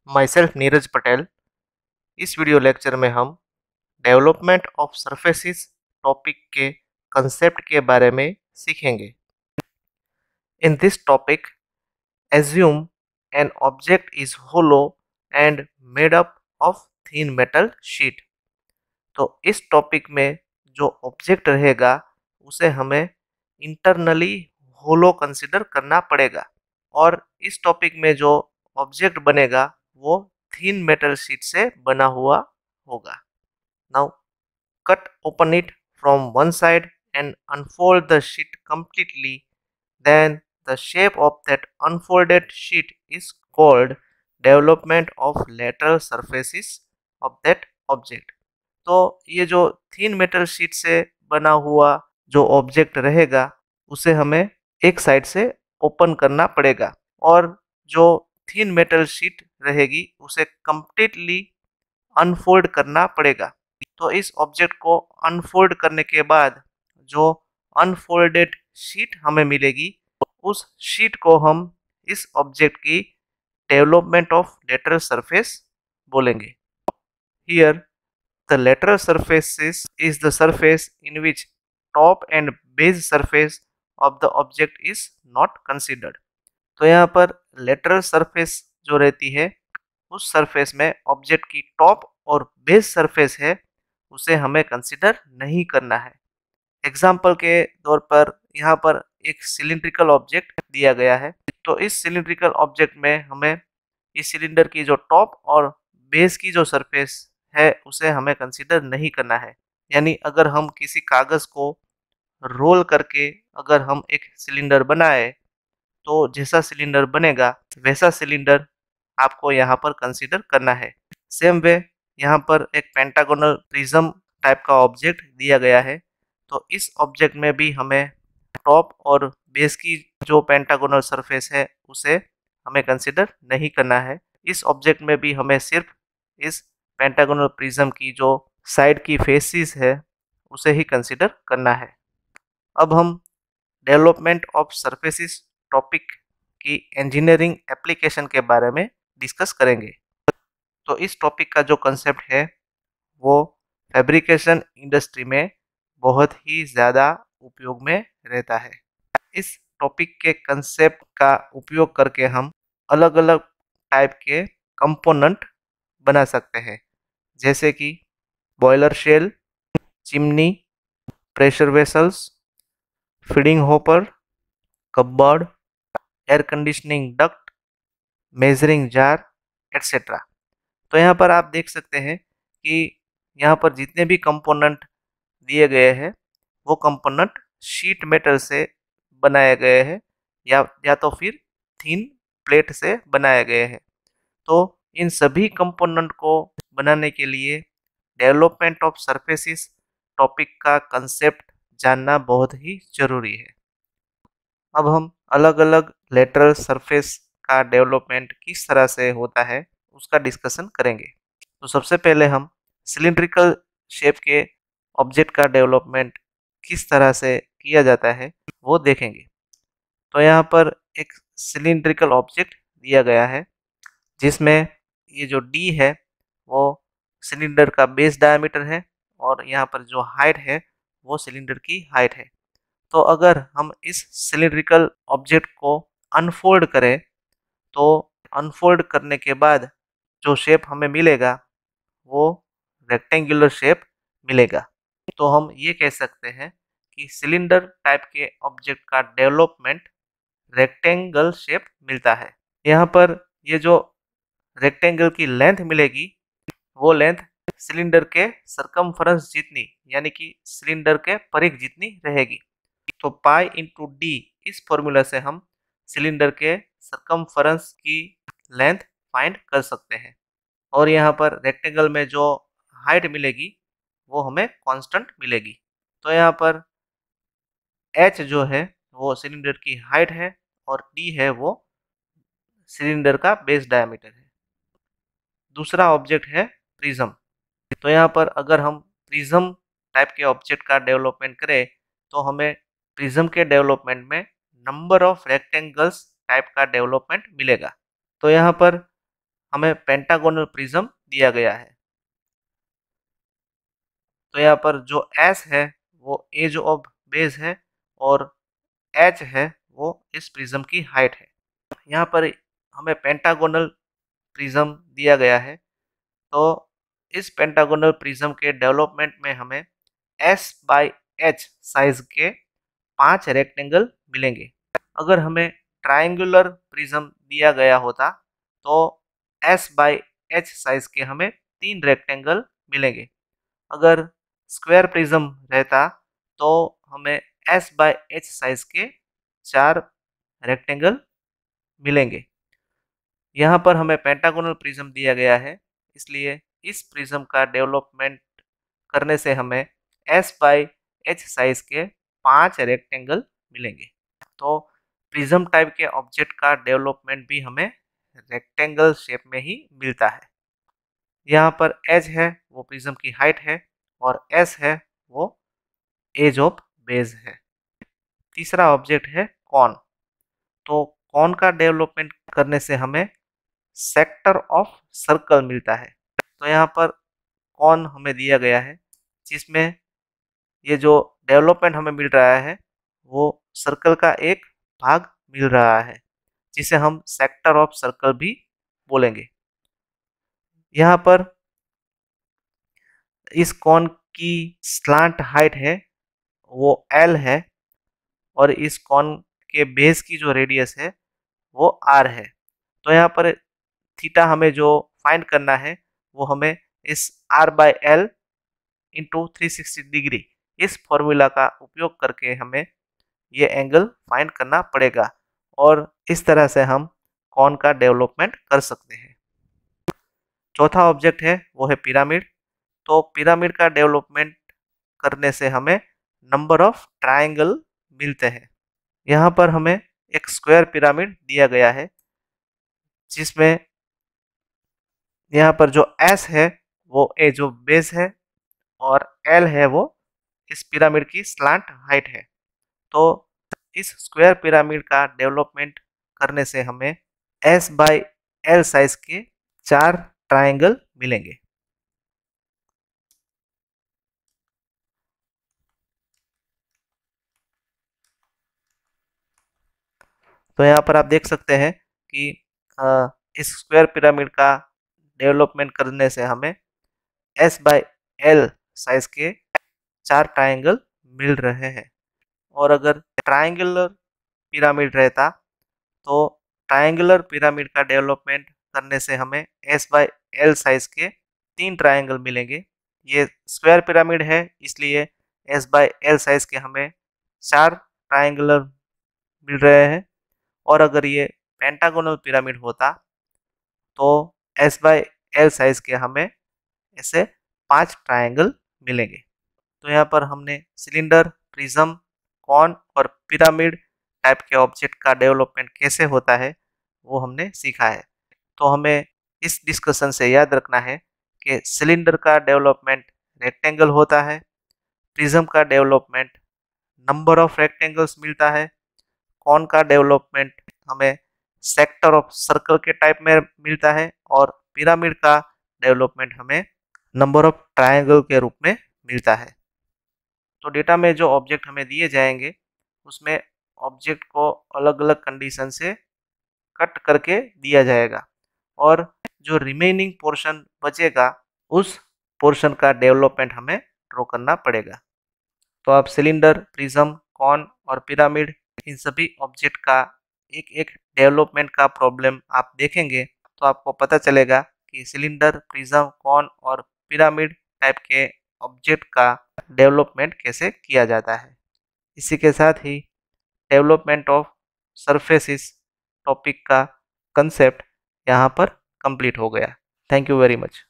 My self Neeraj Patel. इस video lecture में हम डेवलपमेंट ऑफ सरफेसिस टॉपिक के कंसेप्ट के बारे में सीखेंगे। In this topic assume an object is hollow and made up of thin metal sheet। तो इस टॉपिक में जो ऑब्जेक्ट रहेगा उसे हमें इंटरनली होलो कंसिडर करना पड़ेगा और इस टॉपिक में जो ऑब्जेक्ट बनेगा वो थिन मेटल शीट से बना हुआ होगा। Now cut open it from one side and unfold the sheet completely, then the shape of that unfolded sheet is called development of lateral surfaces of that object। तो ये जो thin metal sheet से बना हुआ जो object रहेगा उसे हमें एक साइड से ओपन करना पड़ेगा और जो थिन मेटल शीट रहेगी उसे कंप्लीटली अनफोल्ड करना पड़ेगा। तो इस ऑब्जेक्ट को अनफोल्ड करने के बाद जो अनफोल्डेड शीट हमें मिलेगी उस शीट को हम इस ऑब्जेक्ट की डेवलपमेंट ऑफ लेटरल सरफेस बोलेंगे। Here the lateral surface is the surface in which top and base surface of the object is not considered. तो यहाँ पर लेटरल सरफेस जो रहती है उस सरफेस में ऑब्जेक्ट की टॉप और बेस सरफेस है उसे हमें कंसिडर नहीं करना है। एग्जाम्पल के तौर पर यहाँ पर एक सिलिंड्रिकल ऑब्जेक्ट दिया गया है। तो इस सिलिंड्रिकल ऑब्जेक्ट में हमें इस सिलेंडर की जो टॉप और बेस की जो सरफेस है उसे हमें कंसिडर नहीं करना है। यानी अगर हम किसी कागज को रोल करके अगर हम एक सिलेंडर बनाए तो जैसा सिलेंडर बनेगा वैसा सिलेंडर आपको यहाँ पर कंसिडर करना है। सेम वे यहाँ पर एक पेंटागोनल प्रिज्म टाइप का ऑब्जेक्ट दिया गया है। तो इस ऑब्जेक्ट में भी हमें टॉप और बेस की जो पेंटागोनल सरफेस है उसे हमें कंसिडर नहीं करना है। इस ऑब्जेक्ट में भी हमें सिर्फ इस पेंटागोनल प्रिज्म की जो साइड की फेसिस है उसे ही कंसिडर करना है। अब हम डेवलपमेंट ऑफ सरफेसिस टॉपिक की इंजीनियरिंग एप्लीकेशन के बारे में डिस्कस करेंगे। तो इस टॉपिक का जो कंसेप्ट है वो फैब्रिकेशन इंडस्ट्री में बहुत ही ज़्यादा उपयोग में रहता है। इस टॉपिक के कंसेप्ट का उपयोग करके हम अलग अलग टाइप के कंपोनेंट बना सकते हैं, जैसे कि boiler shell, chimney, pressure vessels, feeding hopper, cupboard, air conditioning duct, measuring jar etcetera. तो यहाँ पर आप देख सकते हैं कि यहाँ पर जितने भी कंपोनेंट दिए गए हैं वो कंपोनेंट शीट मेटल से बनाए गए हैं या तो फिर थिन प्लेट से बनाए गए हैं। तो इन सभी कंपोनेंट को बनाने के लिए डेवलपमेंट ऑफ सरफेसिस टॉपिक का कंसेप्ट जानना बहुत ही ज़रूरी है। अब हम अलग अलग लेटरल सरफेस का डेवलपमेंट किस तरह से होता है उसका डिस्कशन करेंगे। तो सबसे पहले हम सिलिंड्रिकल शेप के ऑब्जेक्ट का डेवलपमेंट किस तरह से किया जाता है वो देखेंगे। तो यहाँ पर एक सिलिंड्रिकल ऑब्जेक्ट दिया गया है जिसमें ये जो डी है वो सिलेंडर का बेस डायमीटर है और यहाँ पर जो हाइट है वो सिलेंडर की हाइट है। तो अगर हम इस सिलिंड्रिकल ऑब्जेक्ट को अनफोल्ड करें तो अनफोल्ड करने के बाद जो शेप हमें मिलेगा वो रेक्टेंगुलर शेप मिलेगा। तो हम ये कह सकते हैं कि सिलेंडर टाइप के ऑब्जेक्ट का डेवलपमेंट रेक्टेंगल शेप मिलता है। यहाँ पर ये जो रेक्टेंगल की लेंथ मिलेगी वो लेंथ सिलेंडर के सरकमफरेंस जितनी यानी कि सिलेंडर के परिघ जितनी रहेगी। तो पाई इंटू डी इस फॉर्मूला से हम सिलेंडर के सरकमफरेंस की लेंथ फाइंड कर सकते हैं और यहाँ पर रेक्टेंगल में जो हाइट मिलेगी वो हमें कांस्टेंट मिलेगी। तो यहाँ पर एच जो है वो सिलेंडर की हाइट है और डी है वो सिलेंडर का बेस डायमीटर है। दूसरा ऑब्जेक्ट है प्रिज्म। तो यहाँ पर अगर हम प्रिज्म टाइप के ऑब्जेक्ट का डेवलपमेंट करें तो हमें प्रिज्म के डेवलपमेंट में नंबर ऑफ रेक्टेंगल्स टाइप का डेवलपमेंट मिलेगा। तो यहाँ पर हमें पेंटागोनल प्रिज्म दिया गया है। तो यहाँ पर जो एस है वो एज ऑफ बेस है और एच है वो इस प्रिज्म की हाइट है। यहाँ पर हमें पेंटागोनल प्रिज्म दिया गया है, तो इस पेंटागोनल प्रिज्म के डेवलपमेंट में हमें एस बाई एच साइज के 5 रेक्टेंगल मिलेंगे। अगर हमें ट्रायंगुलर प्रिज्म दिया गया होता तो एस बाई एच साइज के हमें 3 रेक्टेंगल मिलेंगे। अगर स्क्वायर प्रिज्म रहता तो हमें एस बाई एच साइज के 4 रेक्टेंगल मिलेंगे। यहाँ पर हमें पेंटागोनल प्रिज्म दिया गया है, इसलिए इस प्रिज्म का डेवलपमेंट करने से हमें एस बाई एच साइज के 5 रेक्टेंगल मिलेंगे। तो प्रिज्म टाइप के ऑब्जेक्ट का डेवलपमेंट भी हमें रेक्टेंगल शेप में ही मिलता है। यहाँ पर एच है वो प्रिज्म की हाइट है और एस है वो एज ऑफ बेस है। तीसरा ऑब्जेक्ट है कॉन। तो कॉन का डेवलपमेंट करने से हमें सेक्टर ऑफ सर्कल मिलता है। तो यहाँ पर कॉन हमें दिया गया है, जिसमें ये जो डेवलपमेंट हमें मिल रहा है वो सर्कल का एक भाग मिल रहा है, जिसे हम सेक्टर ऑफ सर्कल भी बोलेंगे। यहाँ पर इस कॉन की स्लांट हाइट है वो एल है और इस कॉन के बेस की जो रेडियस है वो आर है। तो यहाँ पर थीटा हमें जो फाइंड करना है वो हमें इस R by L into 360 degree इस फॉर्मूला का उपयोग करके हमें ये एंगल फाइंड करना पड़ेगा और इस तरह से हम कॉन का डेवलपमेंट कर सकते हैं। चौथा ऑब्जेक्ट है वो है पिरामिड। तो पिरामिड का डेवलपमेंट करने से हमें नंबर ऑफ ट्रायंगल मिलते हैं। यहाँ पर हमें एक स्क्वायर पिरामिड दिया गया है, जिसमें यहाँ पर जो एस है वो एज ऑफ बेस है और एल है वो इस पिरामिड की स्लांट हाइट है। तो इस स्क्वायर पिरामिड का डेवलपमेंट करने से हमें एस बाई एल साइज के 4 ट्रायंगल मिलेंगे। तो यहाँ पर आप देख सकते हैं कि इस स्क्वायर पिरामिड का डेवलपमेंट करने से हमें एस बाई एल साइज के 4 ट्रायंगल मिल रहे हैं। और अगर ट्रायंगुलर पिरामिड रहता तो ट्रायंगुलर पिरामिड का डेवलपमेंट करने से हमें एस बाई एल साइज के 3 ट्रायंगल मिलेंगे। ये स्क्वायर पिरामिड है, इसलिए एस बाई एल साइज के हमें 4 ट्रायंगुलर मिल रहे हैं। और अगर ये पेंटागोनल पिरामिड होता तो एस बाई एल साइज के हमें ऐसे 5 ट्रायंगल मिलेंगे। तो यहाँ पर हमने सिलेंडर, प्रिज्म, कॉन और पिरामिड टाइप के ऑब्जेक्ट का डेवलपमेंट कैसे होता है वो हमने सीखा है। तो हमें इस डिस्कशन से याद रखना है कि सिलेंडर का डेवलपमेंट रेक्टेंगल होता है, प्रिज्म का डेवलपमेंट नंबर ऑफ रेक्टेंगल्स मिलता है, कॉन का डेवलपमेंट हमें सेक्टर ऑफ सर्कल के टाइप में मिलता है और पिरामिड का डेवलपमेंट हमें नंबर ऑफ ट्रायंगल के रूप में मिलता है। तो डेटा में जो ऑब्जेक्ट हमें दिए जाएंगे उसमें ऑब्जेक्ट को अलग अलग कंडीशन से कट करके दिया जाएगा और जो रिमेनिंग पोर्शन बचेगा उस पोर्शन का डेवलपमेंट हमें ड्रॉ करना पड़ेगा। तो आप सिलेंडर, प्रिज्म, कॉन और पिरामिड इन सभी ऑब्जेक्ट का एक एक डेवलपमेंट का प्रॉब्लम आप देखेंगे तो आपको पता चलेगा कि सिलेंडर, प्रिज्म, कॉन और पिरामिड टाइप के ऑब्जेक्ट का डेवलपमेंट कैसे किया जाता है। इसी के साथ ही डेवलपमेंट ऑफ सरफेसिस टॉपिक का कंसेप्ट यहाँ पर कंप्लीट हो गया। Thank you very much.